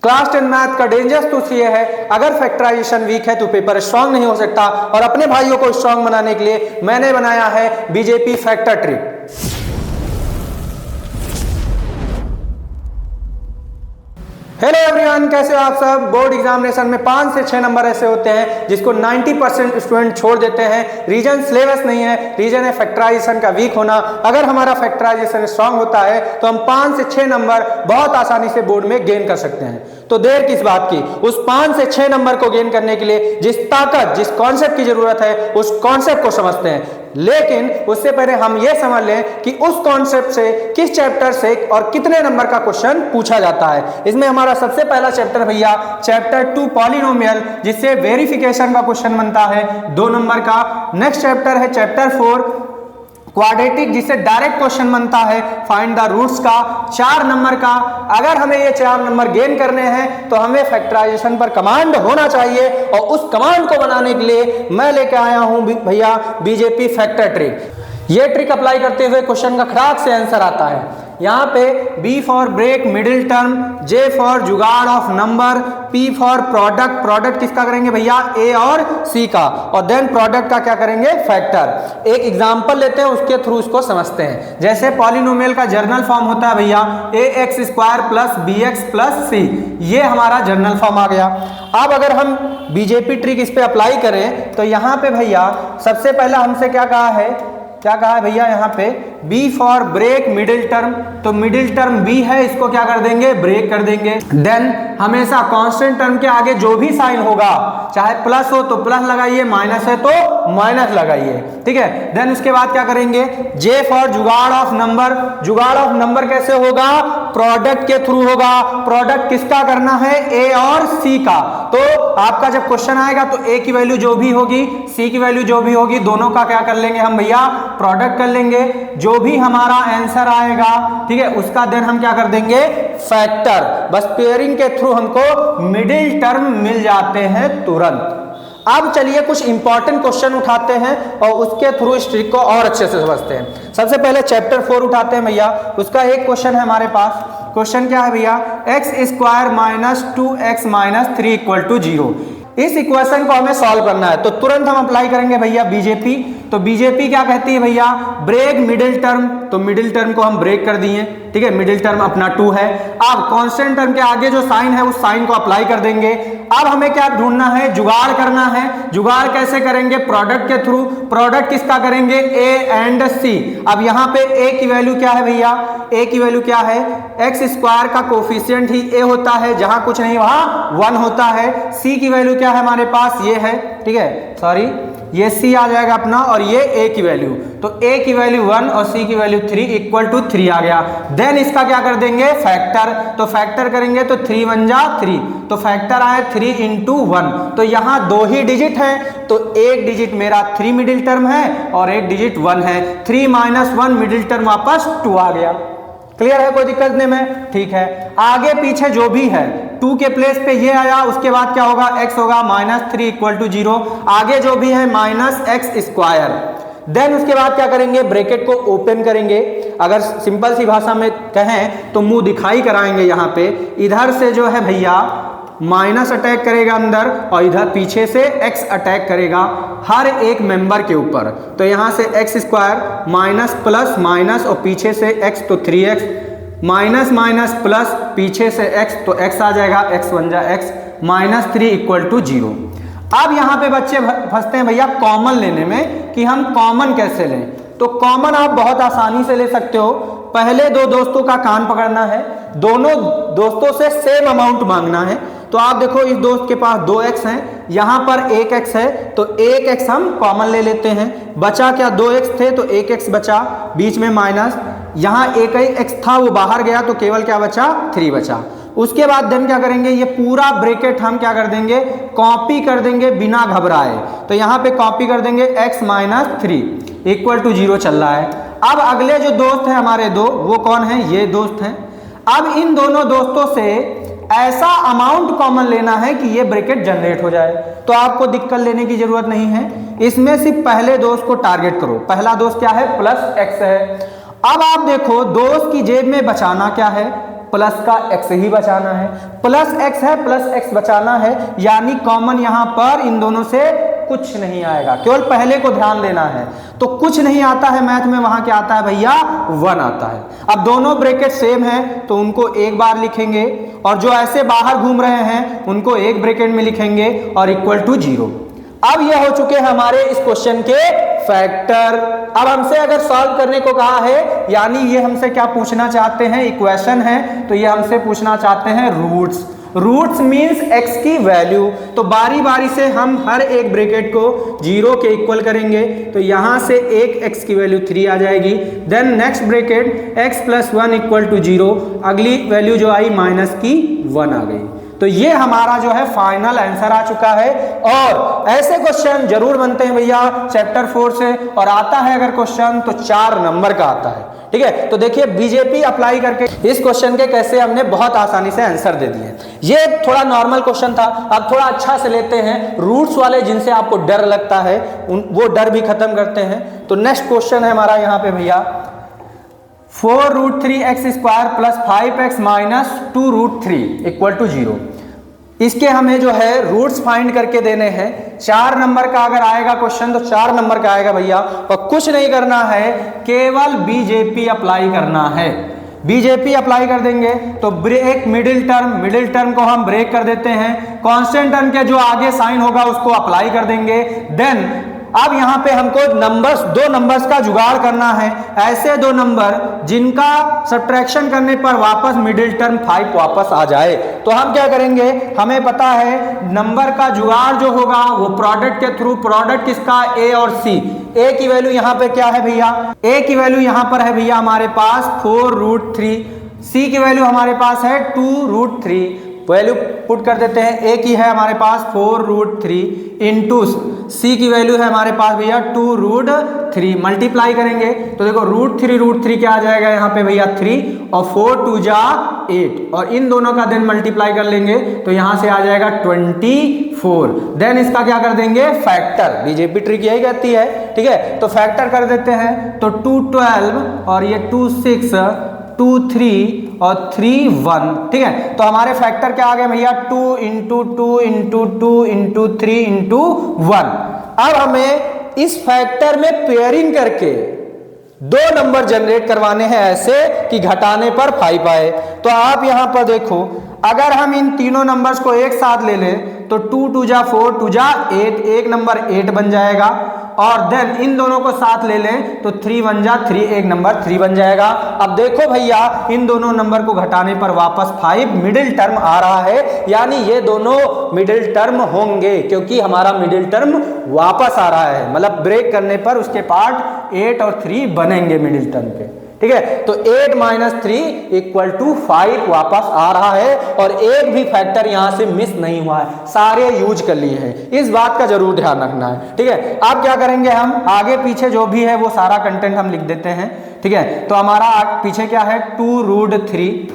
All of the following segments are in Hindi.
क्लास 10 मैथ का डेंजर्स तो ये है, अगर फैक्टराइजेशन वीक है तो पेपर स्ट्रांग नहीं हो सकता। और अपने भाइयों को स्ट्रांग बनाने के लिए मैंने बनाया है BJP factor trick. Hello everyone, कैसे हो आप सब। बोर्ड एग्जामिनेशन में 5 से 6 नंबर ऐसे होते हैं जिसको 90% स्टूडेंट छोड़ देते हैं। रीजन सिलेबस नहीं है, रीजन है फैक्टराइजेशन का वीक होना। अगर हमारा फैक्टराइजेशन स्ट्रांग होता है तो हम 5 से 6 नंबर बहुत आसानी से बोर्ड में गेन कर सकते हैं। तो देर किस बात की, उस 5 से 6 नंबर को गेन करने के लिए जिस ताकत, जिस कॉन्सेप्ट की जरूरत है उस कॉन्सेप्ट को समझते हैं। लेकिन उससे पहले हम यह समझ लें कि उस कॉन्सेप्ट से, किस चैप्टर से और कितने नंबर का क्वेश्चन पूछा जाता है। इसमें हमारा सबसे पहला चैप्टर भैया चैप्टर 2 पॉलिनोमियल, जिससे वेरिफिकेशन का क्वेश्चन बनता है 2 नंबर का। नेक्स्ट चैप्टर है चैप्टर 4 क्वाड्रेटिक, जिससे डायरेक्ट क्वेश्चन बनता है फाइंड द रूट्स का 4 नंबर का। अगर हमें ये 4 नंबर गेन करने हैं तो हमें फैक्टराइजेशन पर कमांड होना चाहिए, और उस कमांड को बनाने के लिए मैं लेके आया हूं भैया बीजेपी फैक्टर ट्रिक। ये ट्रिक अप्लाई करते हुए क्वेश्चन का खराब से आंसर आता है। यहाँ पे B for break middle term, J for jugaad of number, P for product, product किसका करेंगे भैया A और C का, और देन प्रोडक्ट का क्या करेंगे फैक्टर। एक एग्जांपल लेते हैं, उसके थ्रू इसको समझते हैं। जैसे पॉलिनोमियल का जर्नल फॉर्म होता है भैया ax² plus bx plus c, ये हमारा जर्नल फॉर्म आ गया। अब अगर हम बीजेपी ट्रिक इस पे अप्लाई करें तो यहाँ पे भैया सबसे पहला हमसे क्या कहा है भैया यहाँ पे B for break middle term, तो मिडिल टर्म B है, इसको क्या कर देंगे ब्रेक कर देंगे। देन हमेशा कांस्टेंट टर्म के आगे जो भी साइन होगा, चाहे प्लस हो तो प्लस लगाइए, माइनस है तो माइनस लगाइए, ठीक है। देन उसके बाद क्या करेंगे J for jugaad of number, जुगाड़ ऑफ नंबर कैसे होगा, प्रोडक्ट के थ्रू होगा। प्रोडक्ट किसका करना है A और C का, तो आपका जब क्वेश्चन आएगा तो A की वैल्यू जो भी होगी, C की वैल्यू जो भी होगी, दोनों का क्या कर लेंगे हम भैया प्रोडक्ट कर लेंगे। जो भी हमारा आंसर आएगा, ठीक है, उसका देन हम क्या कर देंगे फैक्टर। बस पेयरिंग के थ्रू हमको मिडिल टर्म मिल जाते हैं तुरंत। अब चलिए कुछ इंपॉर्टेंट क्वेश्चन उठाते हैं और उसके थ्रू इस ट्रिक को और अच्छे से समझते हैं। सबसे पहले चैप्टर 4 उठाते हैं भैया, उसका एक क्वेश्चन है हमारे पास। क्वेश्चन क्या है भैया, x² minus 2x minus 3 equal to 0। इस इक्वेशन को हमें सॉल्व करना है, तो तुरंत हम अप्लाई करेंगे भैया बीजेपी। तो बीजेपी क्या कहती है भैया, ब्रेक मिडिल टर्म, तो मिडिल टर्म को हम ब्रेक कर दिए, ठीक है, मिडिल टर्म अपना 2 है। अब कांस्टेंट टर्म के आगे जो साइन है उस साइन को अप्लाई कर देंगे। अब हमें क्या ढूंढना है, जुगाड़ करना है। जुगाड़ कैसे करेंगे, प्रोडक्ट के थ्रू। प्रोडक्ट किसका करेंगे A एंड C। अब यहाँ पे A की वैल्यू क्या है भैया, A की वैल्यू क्या है, x² का कोफिशिएंट ही A होता है, जहां कुछ नहीं वहां 1 होता है। C की वैल्यू क्या है हमारे पास, ये है, ठीक है, सॉरी ये C आ जाएगा अपना, और ये A की वैल्यू, तो A की वैल्यू 1 और C की वैल्यू 3 इक्वल टू 3 आ गया। देन इसका क्या कर देंगे फैक्टर, तो फैक्टर करेंगे तो 3 1 जा 3, तो फैक्टर आए 3 इंटू 1। तो यहाँ 2 ही डिजिट है, तो एक डिजिट मेरा 3 मिडिल टर्म है और एक डिजिट 1 है। 3 माइनस 1 मिडिल टर्म वापस 2 आ गया। क्लियर है, कोई दिक्कत नहीं में, ठीक है। आगे पीछे जो भी है 2 के प्लेस पे ये आया, उसके बाद क्या होगा x होगा माइनस 3 इक्वल टू 0। आगे जो भी है माइनस x²। देन उसके बाद क्या करेंगे, ब्रैकेट को ओपन करेंगे। अगर सिंपल सी भाषा में कहें तो मुंह दिखाई कराएंगे। यहाँ पे इधर से जो है भैया माइनस अटैक करेगा अंदर, और इधर पीछे से x अटैक करेगा हर एक मेंबर के ऊपर। तो यहाँ से x² माइनस प्लस माइनस और पीछे से x, तो 3x माइनस माइनस प्लस पीछे से x, तो x आ जाएगा, x 1 जा x माइनस 3 इक्वल टू 0। अब यहाँ पे बच्चे फंसते हैं भैया कॉमन लेने में कि हम कॉमन कैसे लें। तो कॉमन आप बहुत आसानी से ले सकते हो। पहले 2 दोस्तों का कान पकड़ना है, दोनों दोस्तों से सेम अमाउंट मांगना है। तो आप देखो इस दोस्त के पास 2x हैं, यहाँ पर 1x है, तो 1x हम कॉमन ले लेते हैं। बचा क्या, 2x थे तो 1x बचा, बीच में माइनस, यहाँ एक ही x था वो बाहर गया, तो केवल क्या बचा 3 बचा। उसके बाद देन क्या करेंगे, ये पूरा ब्रैकेट हम क्या कर देंगे कॉपी कर देंगे बिना घबराए। तो यहाँ पे कॉपी कर देंगे x माइनस 3 इक्वल टू 0 चल रहा है। अब अगले जो दोस्त है हमारे 2, वो कौन है, ये दोस्त हैं। अब इन दोनों दोस्तों से ऐसा अमाउंट कॉमन लेना है कि ये ब्रैकेट जनरेट हो जाए। तो आपको दिक्कत लेने की जरूरत नहीं है, इसमें सिर्फ पहले दोस्त को टारगेट करो। पहला दोस्त क्या है, प्लस x है। अब आप देखो दोस्त की जेब में बचाना क्या है, प्लस का x ही बचाना है, प्लस x है प्लस x बचाना है, यानी कॉमन यहां पर इन दोनों से कुछ नहीं आएगा, केवल पहले को ध्यान देना है। तो कुछ नहीं आता है मैथ में, वहां क्या आता है भैया 1 आता है। अब दोनों ब्रैकेट सेम है तो उनको एक बार लिखेंगे, और जो ऐसे बाहर घूम रहे हैं उनको एक ब्रैकेट में लिखेंगे और इक्वल टू 0। अब ये हो चुके हमारे इस क्वेश्चन के फैक्टर। अब हमसे अगर सॉल्व करने को कहा है, यानी ये हमसे क्या पूछना चाहते हैं, इक्वेशन है तो ये हमसे पूछना चाहते हैं रूट्स। रूट्स मीन्स x की वैल्यू। तो बारी बारी से हम हर एक ब्रैकेट को 0 के इक्वल करेंगे, तो यहां से एक x की वैल्यू 3 आ जाएगी। देन नेक्स्ट ब्रैकेट x + 1 = 0, अगली वैल्यू जो आई माइनस की 1 आ गई। तो ये हमारा जो है फाइनल आंसर आ चुका है। और ऐसे क्वेश्चन जरूर बनते हैं भैया चैप्टर 4 से, और आता है अगर क्वेश्चन तो 4 नंबर का आता है। ठीक है, तो देखिए बीजेपी अप्लाई करके इस क्वेश्चन के कैसे हमने बहुत आसानी से आंसर दे दिए। ये थोड़ा नॉर्मल क्वेश्चन था, अब थोड़ा अच्छा से लेते हैं। रूट्स वाले जिनसे आपको डर लगता है वो डर भी खत्म करते हैं। तो नेक्स्ट क्वेश्चन है हमारा यहाँ पे भैया 4√3x² + 5x - 2√3 = 0। इसके हमें जो है रूट्स फाइंड करके देने हैं। 4 नंबर का अगर आएगा क्वेश्चन तो 4 नंबर का आएगा भैया, और कुछ नहीं करना है, केवल बीजेपी अप्लाई करना है। बीजेपी अप्लाई कर देंगे तो ब्रेक मिडिल टर्म को हम ब्रेक कर देते हैं, कांस्टेंट टर्म के जो आगे साइन होगा उसको अप्लाई कर देंगे। देन अब यहां पे हमको दो नंबर्स का जुगाड़ करना है, ऐसे 2 नंबर जिनका सब्ट्रैक्शन करने पर वापस मिडिल टर्म 5 वापस आ जाए। तो हम क्या करेंगे, हमें पता है नंबर का जुगाड़ जो होगा वो प्रोडक्ट के थ्रू, प्रोडक्ट किसका, a और c। a की वैल्यू यहां पे क्या है भैया, a की वैल्यू यहां पर है भैया हमारे पास 4√3, c की वैल्यू हमारे पास है 2√3। वैल्यू पुट कर देते हैं, a की है हमारे पास 4√3 इंटू c की वैल्यू है हमारे पास भैया 2√3, मल्टीप्लाई करेंगे तो देखो √3 क्या आ जाएगा यहाँ पे भैया 3, और 4 2 जा 8, और इन दोनों का देन मल्टीप्लाई कर लेंगे तो यहाँ से आ जाएगा 24। देन इसका क्या कर देंगे, फैक्टर। बीजेपी ट्रिक यही कहती है। ठीक है, तो फैक्टर कर देते हैं, तो 2 12 और ये 2 6 2 3 और 3 1। ठीक है, तो हमारे फैक्टर क्या आ गए भैया 2 × 2 × 2 × 3 × 1। अब हमें इस फैक्टर में पेयरिंग करके 2 नंबर जनरेट करवाने हैं ऐसे कि घटाने पर 5 आए। तो आप यहां पर देखो, अगर हम इन तीनों नंबर्स को एक साथ ले लें तो 2 2 जा 4 2 जा 8, एक नंबर 8 बन जाएगा। और देन इन दोनों को साथ ले लें तो 3 1 जा 3, एक नंबर 3 बन जाएगा। अब देखो भैया इन दोनों नंबर को घटाने पर वापस 5 मिडिल टर्म आ रहा है, यानी ये दोनों मिडिल टर्म होंगे क्योंकि हमारा मिडिल टर्म वापस आ रहा है, मतलब ब्रेक करने पर उसके पार्ट 8 और 3 बनेंगे मिडिल टर्म के। ठीक है, तो 8 - 3 = 5 वापस आ रहा है, और एक भी फैक्टर यहां से मिस नहीं हुआ है, सारे यूज कर लिए हैं। इस बात का जरूर ध्यान रखना है। ठीक है, अब क्या करेंगे, हम आगे पीछे जो भी है वो सारा कंटेंट हम लिख देते हैं। ठीक है, तो हमारा पीछे क्या है 2√3,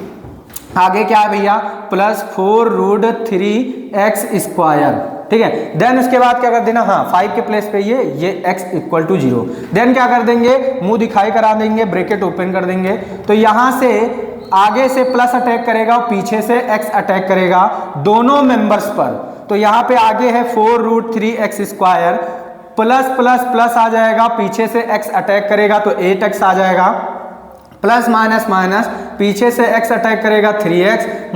आगे क्या है भैया +4√3x²। ठीक है, देन उसके बाद क्या कर देना, हाँ 5 के प्लेस पे ये x = 0। देन क्या कर देंगे, मुंह दिखाई करा देंगे, ब्रैकेट ओपन कर देंगे, तो यहां से आगे से प्लस अटैक करेगा और पीछे से x अटैक करेगा दोनों मेंबर्स पर। तो यहां पे आगे है 4√3x² प्लस प्लस प्लस आ जाएगा, पीछे से x अटैक करेगा तो 8x आ जाएगा, प्लस माइनस माइनस, पीछे से x अटैक करेगा 3x -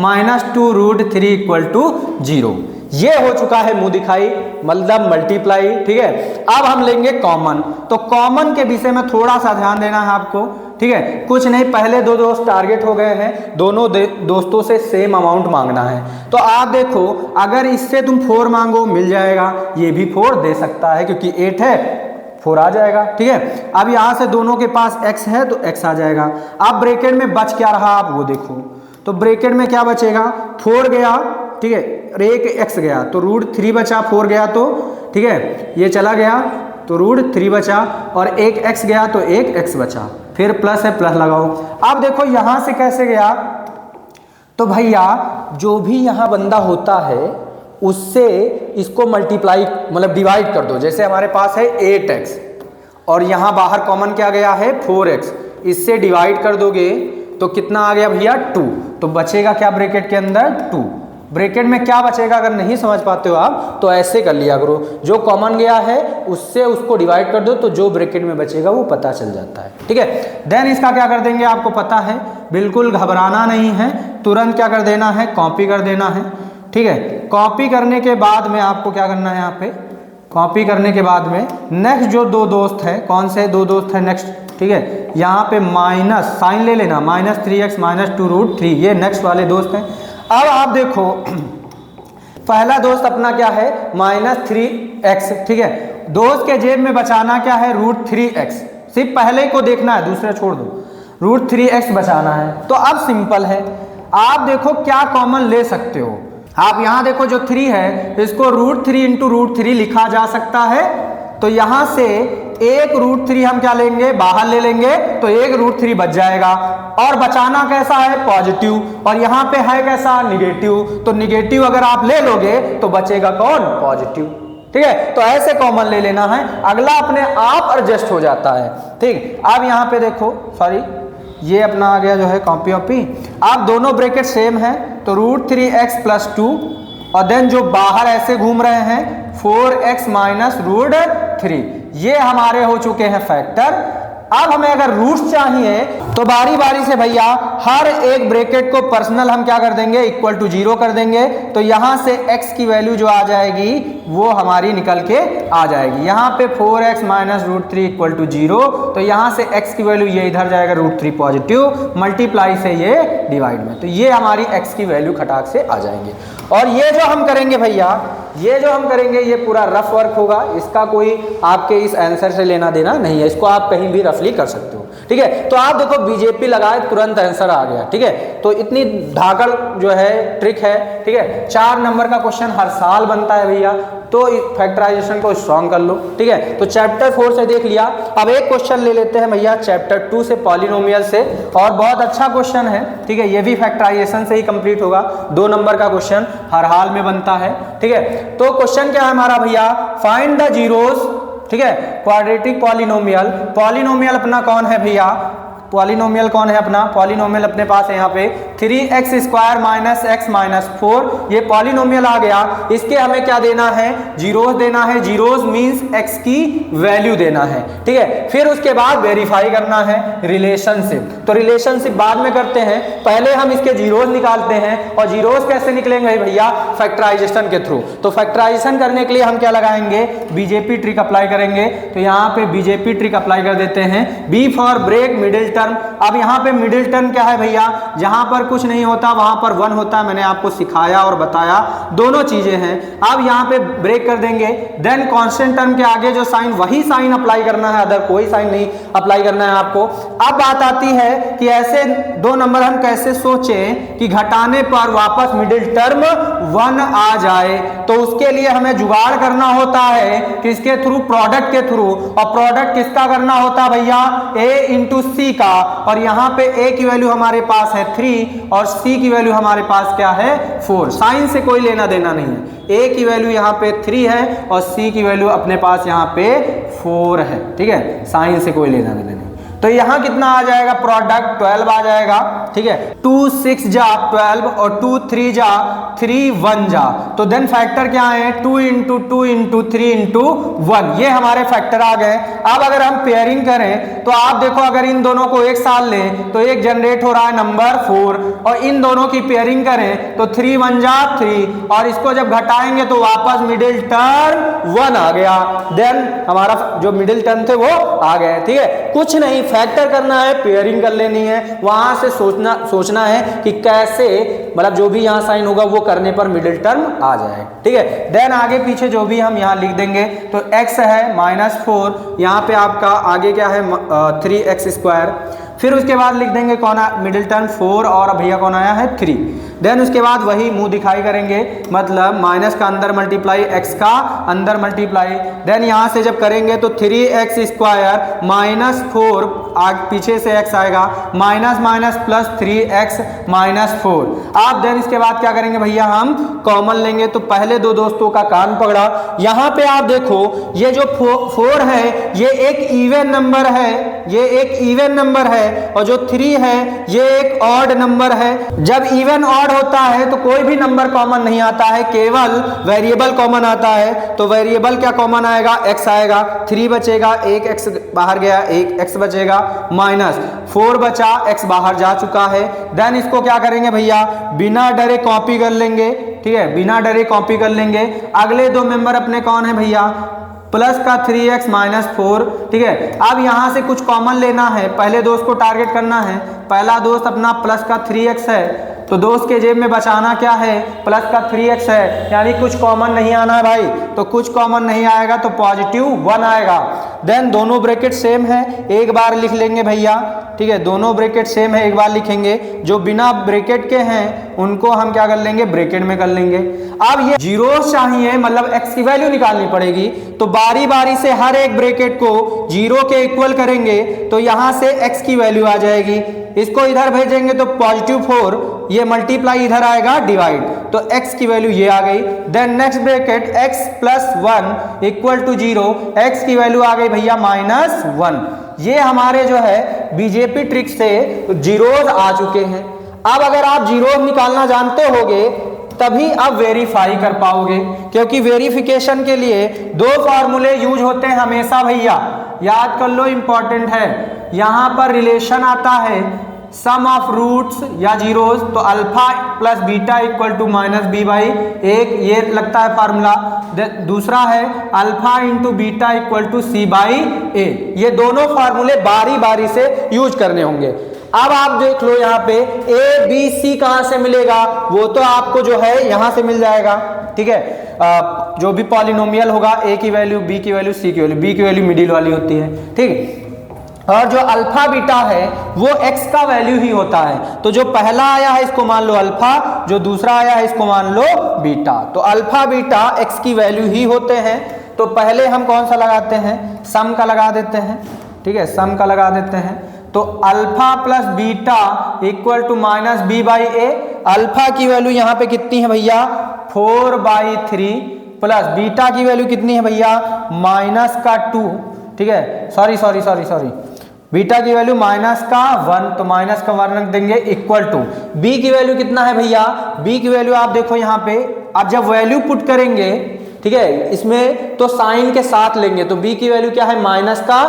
2√3 = 0। ये हो चुका है मुंह दिखाई, मतलब मल्टीप्लाई। ठीक है, अब हम लेंगे कॉमन। तो कॉमन के विषय में थोड़ा सा ध्यान देना है आपको। ठीक है, कुछ नहीं, पहले 2 दोस्त टारगेट हो गए हैं, दोनों दोस्तों से सेम अमाउंट मांगना है। तो आप देखो, अगर इससे तुम 4 मांगो मिल जाएगा, ये भी 4 दे सकता है क्योंकि 8 है, 4 आ जाएगा। ठीक है, अब यहां से दोनों के पास x है तो x आ जाएगा। अब ब्रैकेट में बच क्या रहा आप वो देखो, तो ब्रैकेट में क्या बचेगा, 4 गया, ठीक है, और एक x गया तो √3 बचा, 4 गया तो ठीक है ये चला गया तो √3 बचा, और एक x गया तो एक x बचा, फिर प्लस है प्लस लगाओ। अब देखो यहां से कैसे गया, तो भैया जो भी यहां बंदा होता है उससे इसको मल्टीप्लाई मतलब डिवाइड कर दो। जैसे हमारे पास है 8x और यहां बाहर कॉमन क्या गया है 4x, इससे डिवाइड कर दोगे तो कितना आ गया भैया 2, तो बचेगा क्या ब्रैकेट के अंदर 2। ब्रैकेट में क्या बचेगा अगर नहीं समझ पाते हो आप तो ऐसे कर लिया करो, जो कॉमन गया है उससे उसको डिवाइड कर दो तो जो ब्रैकेट में बचेगा वो पता चल जाता है, ठीक है। देन इसका क्या कर देंगे आपको पता है, बिल्कुल घबराना नहीं है, तुरंत क्या कर देना है कॉपी कर देना है, ठीक है। कॉपी करने के बाद में आपको क्या करना है, यहाँ पे कॉपी करने के बाद में नेक्स्ट जो दो दोस्त है, कौन से दो दोस्त है नेक्स्ट, ठीक है, यहाँ पे माइनस साइन ले लेना, -3x -2√3 ये नेक्स्ट वाले दोस्त हैं। अब आप देखो पहला दोस्त अपना क्या है -3x, ठीक है, दोस्त के जेब में बचाना क्या है √3x, सिर्फ पहले को देखना है दूसरा छोड़ दो, √3x बचाना है। तो अब सिंपल है, आप देखो क्या कॉमन ले सकते हो, आप यहां देखो जो 3 है इसको √3 × √3 लिखा जा सकता है, तो यहां से एक √3 हम क्या लेंगे बाहर ले लेंगे तो एक √3 बच जाएगा, और बचाना कैसा है पॉजिटिव, और यहाँ पे है कैसा नेगेटिव, तो नेगेटिव अगर आप ले लोगे तो बचेगा कौन पॉजिटिव, ठीक है। तो ऐसे कॉमन ले लेना है, अगला अपने आप एडजस्ट हो जाता है, ठीक। अब यहाँ पे देखो सॉरी ये अपना आ गया जो है कॉपी, आप दोनों ब्रैकेट सेम है तो √3x + 2 और देन जो बाहर ऐसे घूम रहे हैं 4x - √3 ये हमारे हो चुके हैं फैक्टर। अब हमें अगर रूट्स चाहिए तो बारी बारी से भैया हर एक ब्रैकेट को पर्सनल हम क्या कर देंगे = 0 कर देंगे, तो यहां से x की वैल्यू जो आ जाएगी वो हमारी निकल के आ जाएगी, यहाँ पे 4x - √3 = 0, तो यहां से x की वैल्यू ये इधर जाएगा √3 पॉजिटिव, मल्टीप्लाई से ये डिवाइड में, तो ये हमारी x की वैल्यू खटाक से आ जाएंगे। और ये जो हम करेंगे भैया ये जो हम करेंगे ये पूरा रफ वर्क होगा, इसका कोई आपके इस आंसर से लेना देना नहीं है, इसको आप कहीं भी रफली कर सकते हो, ठीक है। तो आप देखो बीजेपी लगाए तुरंत आंसर आ गया, ठीक है, तो इतनी धाकड़ जो है ट्रिक है, ठीक है। 4 नंबर का क्वेश्चन हर साल बनता है भैया, तो फैक्टराइजेशन को स्ट्रॉन्ग कर लो, ठीक है। तो चैप्टर 4 से देख लिया, अब एक क्वेश्चन ले लेते हैं भैया चैप्टर 2 से पॉलिनोमियल से, और बहुत अच्छा क्वेश्चन है, ठीक है, ये भी फैक्टराइजेशन से ही कंप्लीट होगा, 2 नंबर का क्वेश्चन हर हाल में बनता है, ठीक है। तो क्वेश्चन क्या है हमारा भैया, फाइंड द जीरोस, ठीक है, क्वाड्रेटिक पॉलिनोमियल। पॉलिनोमियल अपना कौन है भैया, पॉलिनोमियल कौन है अपना, पॉलिनोमियल अपने पास है यहाँ पे 3x² - x - 4, ये पॉलिनोमियल आ गया, इसके हमें क्या देना है जीरोस देना है, जीरोस मींस x की वैल्यू देना है, ठीक है। फिर उसके बाद वेरीफाई करना है रिलेशनशिप, तो रिलेशनशिप बाद में करते हैं, पहले हम इसके जीरोस निकालते हैं, और जीरोस कैसे निकलेंगे भैया फैक्टराइजेशन के थ्रू। तो फैक्टराइजेशन करने के लिए हम क्या लगाएंगे बीजेपी ट्रिक अप्लाई करेंगे, तो यहाँ पे बीजेपी ट्रिक अप्लाई कर देते हैं, B for break middle term. अब यहाँ पे मिडिल टर्म क्या है भैया, जहां पर कुछ नहीं होता वहां पर 1 होता है, मैंने आपको सिखाया और बताया, दोनों चीजें हैं। अब यहाँ पे ब्रेक कर देंगे, देन कांस्टेंट टर्म के आगे जो साइन वही साइन अप्लाई करना है, अदर कोई साइन नहीं अप्लाई करना है आपको। अब बात आती है कि ऐसे 2 नंबर हम कैसे सोचें कि घटाने पर वापस मिडिल टर्म 1 आ जाए, तो उसके लिए हमें जुगाड़ करना होता है किसके थ्रू, प्रोडक्ट के थ्रू, और प्रोडक्ट किसका करना होता है भैया a × c का, और यहाँ पे a की वैल्यू हमारे पास है 3 और c की वैल्यू हमारे पास क्या है 4, साइन से कोई लेना देना नहीं है, a की वैल्यू यहाँ पे 3 है और c की वैल्यू अपने पास यहाँ पे 4 है, ठीक है, साइन से कोई लेना देना नहीं। तो यहाँ कितना आ जाएगा प्रोडक्ट 12 आ जाएगा, ठीक है, 2 6 जा 12 और 2 3 जा 3 1 जा, तो देन फैक्टर क्या है 2 × 2 × 3 × 1, ये हमारे फैक्टर आ गए। अब अगर हम पेयरिंग करें तो आप देखो अगर इन दोनों को एक साथ लें तो एक जनरेट हो रहा है नंबर 4, और इन दोनों की पेयरिंग करें तो 3 1 जा 3, और इसको जब घटाएंगे तो वापस मिडिल टर्म 1 आ गया, देन हमारा जो मिडिल टर्म थे वो आ गए, ठीक है। कुछ नहीं, फैक्टर करना है, पेयरिंग कर लेनी है, वहां से सोचना है कि कैसे मतलब जो भी यहाँ साइन होगा वो करने पर मिडिल टर्म आ जाए, ठीक है। देन आगे पीछे जो भी हम यहाँ लिख देंगे, तो x है -4, यहाँ पे आपका आगे क्या है 3x², फिर उसके बाद लिख देंगे कौन मिडिल टर्म 4 और भैया कौन आया है 3, देन उसके बाद वही मुंह दिखाई करेंगे, मतलब माइनस का अंदर मल्टीप्लाई x का अंदर मल्टीप्लाई, देन यहाँ से जब करेंगे तो 3x² -4 पीछे से x आएगा, माइनस माइनस प्लस 3x -4। आप देन इसके बाद क्या करेंगे भैया हम कॉमन लेंगे, तो पहले 2 दोस्तों का कान पकड़ा, यहाँ पे आप देखो ये जो 4 है ये एक इवन नंबर है, ये एक इवन नंबर है, और जो 3 है ये एक ऑड नंबर है। जब इवन ऑड होता है तो कोई भी नंबर कॉमन नहीं आता है, केवल वेरिएबल कॉमन आता है। तो वेरिएबल क्या कॉमन आएगा, x आएगा, 3 बचेगा, एक x बाहर गया, एक x बचेगा, माइनस 4 बचा, x बाहर जा चुका है। देन इसको क्या करेंगे भैया, बिना डरे कॉपी कर लेंगे, ठीक है, बिना डरे कॉपी कर लेंगे। अगले दो मेंबर अपने कौन है भैया, प्लस का 3x माइनस 4, ठीक है। अब यहां से कुछ कॉमन लेना है, पहले दोस्त को टारगेट करना है। पहला दोस्त अपना प्लस का 3x है, तो दोस्त के जेब में बचाना क्या है, प्लस का 3x है, यानी कुछ कॉमन नहीं आना है भाई। तो कुछ कॉमन नहीं आएगा तो पॉजिटिव 1 आएगा। देन दोनों ब्रैकेट सेम है, एक बार लिख लेंगे भैया, ठीक है, दोनों ब्रैकेट सेम है, एक बार लिखेंगे। जो बिना ब्रैकेट के हैं उनको हम क्या कर लेंगे, ब्रैकेट में कर लेंगे। अब ये जीरोस चाहिए, मतलब x की वैल्यू निकालनी पड़ेगी, तो बारी बारी से हर एक ब्रैकेट को 0 के इक्वल करेंगे, तो यहां से x की वैल्यू आ जाएगी। इसको इधर भेजेंगे तो पॉजिटिव 4, ये मल्टीप्लाई इधर आएगा डिवाइड, तो x की वैल्यू ये आ गई। Then next bracket x plus 1 equal to 0, x की वैल्यू आ गई भैया माइनस 1। ये हमारे जो है बीजेपी ट्रिक से जीरोज आ चुके हैं। अब अगर आप जीरोज निकालना जानते होगे तभी आप वेरीफाई कर पाओगे, क्योंकि वेरिफिकेशन के लिए दो फॉर्मूले यूज होते हैं हमेशा भैया, याद कर लो, इंपॉर्टेंट है। यहां पर रिलेशन आता है सम ऑफ रूट्स या जीरोस, तो alpha plus beta equal to minus B by, एक ये लगता है फार्मूला। दूसरा है alpha into beta equal to C by A. ये दोनों फार्मूले बारी बारी से यूज करने होंगे। अब आप देख लो यहाँ पे ए बी सी कहां से मिलेगा, वो तो आपको जो है यहां से मिल जाएगा, ठीक है। जो भी पॉलिनोमियल होगा, ए की वैल्यू, बी की वैल्यू, सी की वैल्यू, बी की वैल्यू मिडिल वाली होती है, ठीक। और जो अल्फा बीटा है वो x का वैल्यू ही होता है। तो जो पहला आया है इसको मान लो अल्फा, जो दूसरा आया है इसको मान लो बीटा। तो अल्फा बीटा x की वैल्यू ही होते हैं। तो पहले हम कौन सा लगाते हैं, सम का लगा देते हैं, ठीक है, सम का लगा देते हैं। तो alpha plus beta equal to minus B by A. Alpha की वैल्यू यहाँ पे कितनी है भैया, 4/3, प्लस बीटा की वैल्यू कितनी है भैया, माइनस का 2, ठीक है, सॉरी बीटा की वैल्यू माइनस का 1, तो माइनस का 1 रख देंगे, इक्वल टू बी की वैल्यू कितना है भैया, बी की वैल्यू आप देखो यहाँ पे, आप जब वैल्यू पुट करेंगे, ठीक है, इसमें तो साइन के साथ लेंगे, तो बी की वैल्यू क्या है, माइनस का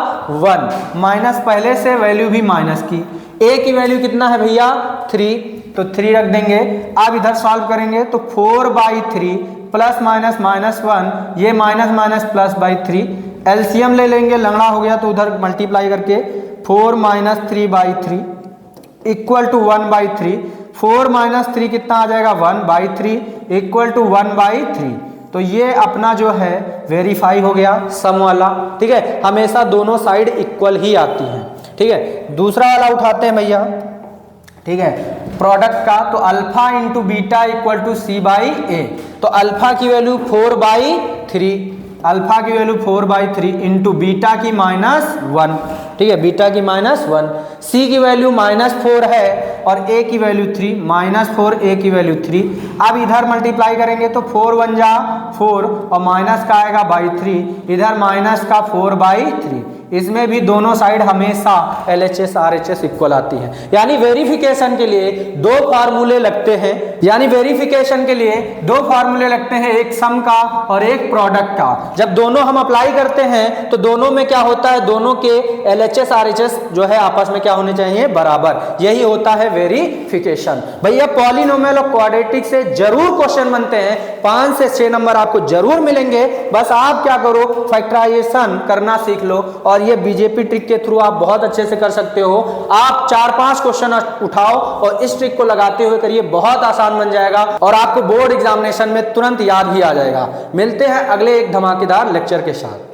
1, माइनस पहले से वैल्यू भी माइनस की। ए की वैल्यू कितना है भैया, 3, तो 3 रख देंगे। आप इधर सॉल्व करेंगे तो 4/3 प्लस माइनस माइनस 1, ये minus minus plus by 3, LCM ले लेंगे, लंगड़ा हो गया तो उधर मल्टीप्लाई करके 4 माइनस 3/3 इक्वल टू 1/3। 4 माइनस 3 कितना आ जाएगा, 1/3 इक्वल टू 1/3। तो ये अपना जो है वेरीफाई हो गया सम वाला, ठीक है। हमेशा दोनों साइड इक्वल ही आती हैं, ठीक है। दूसरा वाला उठाते हैं भैया, ठीक है, प्रोडक्ट का। तो alpha into beta equal to C by A. तो अल्फा की वैल्यू 4/3, अल्फा की वैल्यू 4/3 इंटू बीटा की -1, ठीक है, बीटा की -1। सी की वैल्यू -4 है और ए की वैल्यू 3, -4 ए की वैल्यू 3। अब इधर मल्टीप्लाई करेंगे तो 4 1 जा 4 और माइनस का आएगा /3, इधर माइनस का 4/3। इसमें भी दोनों साइड हमेशा LHS RHS इक्वल आती है। यानी वेरिफिकेशन के लिए दो फार्मूले लगते हैं, यानी वेरिफिकेशन के लिए दो फार्मूले लगते हैं, एक सम का और एक प्रोडक्ट का। जब दोनों हम अप्लाई करते हैं तो दोनों में क्या होता है, दोनों के LHS RHS जो है आपस में क्या होने चाहिए, बराबर। यही होता है वेरिफिकेशन। भैया पॉलिनोमियल और क्वाड्रेटिक से जरूर क्वेश्चन बनते हैं, 5 से 6 नंबर आपको जरूर मिलेंगे। बस आप क्या करो, फैक्टराइजेशन करना सीख लो और ये बीजेपी ट्रिक के थ्रू आप बहुत अच्छे से कर सकते हो। आप 4-5 क्वेश्चन उठाओ और इस ट्रिक को लगाते हुए करिए, बहुत आसान बन जाएगा और आपको बोर्ड एग्जामिनेशन में तुरंत याद भी आ जाएगा। मिलते हैं अगले एक धमाकेदार लेक्चर के साथ।